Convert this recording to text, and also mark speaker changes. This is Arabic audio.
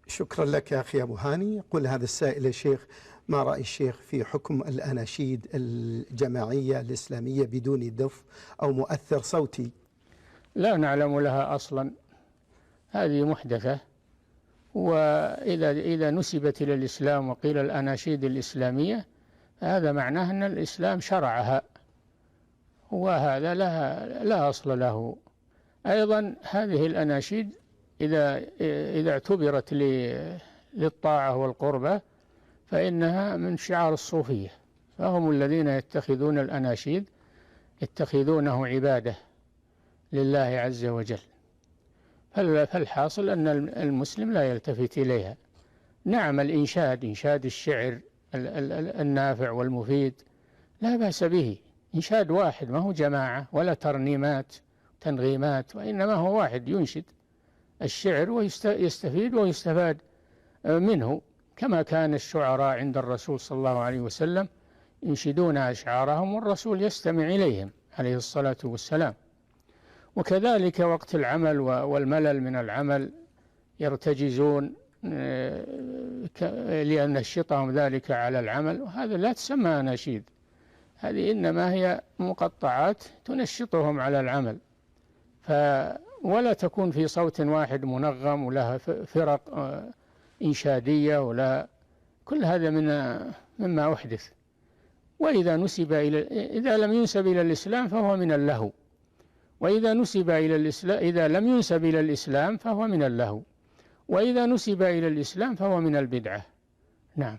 Speaker 1: شكرا لك يا أخي أبو هاني. يقول هذا السائل يا شيخ: ما رأي الشيخ في حكم الأناشيد الجماعية الإسلامية بدون دف أو مؤثر صوتي؟
Speaker 2: لا نعلم لها أصلا، هذه محدثة، وإذا نسبت إلى الإسلام وقيل الأناشيد الإسلامية هذا معناه أن الإسلام شرعها، وهذا لا أصل له. أيضا هذه الأناشيد إذا اعتبرت للطاعة والقربة فإنها من شعار الصوفية، فهم الذين يتخذون الأناشيد يتخذونه عبادة لله عز وجل. فالحاصل أن المسلم لا يلتفت إليها. نعم، إنشاد الشعر النافع والمفيد لا بأس به، إنشاد واحد، ما هو جماعة ولا ترنيمات تنغيمات، وإنما هو واحد ينشد الشعر ويستفيد ويستفاد منه، كما كان الشعراء عند الرسول صلى الله عليه وسلم ينشدون أشعارهم والرسول يستمع إليهم عليه الصلاة والسلام. وكذلك وقت العمل والملل من العمل يرتجزون لينشطهم ذلك على العمل، وهذا لا تسمى أناشيد، هذه إنما هي مقطعات تنشطهم على العمل، ولا تكون في صوت واحد منغم ولها فرق إنشادية، ولا كل هذا مما أحدث. وإذا إذا لم ينسب إلى الإسلام فهو من اللهو، وإذا نسب إلى الإسلام، إذا لم ينسب إلى الإسلام فهو من اللهو، وإذا نسب إلى الإسلام فهو من البدعة. نعم.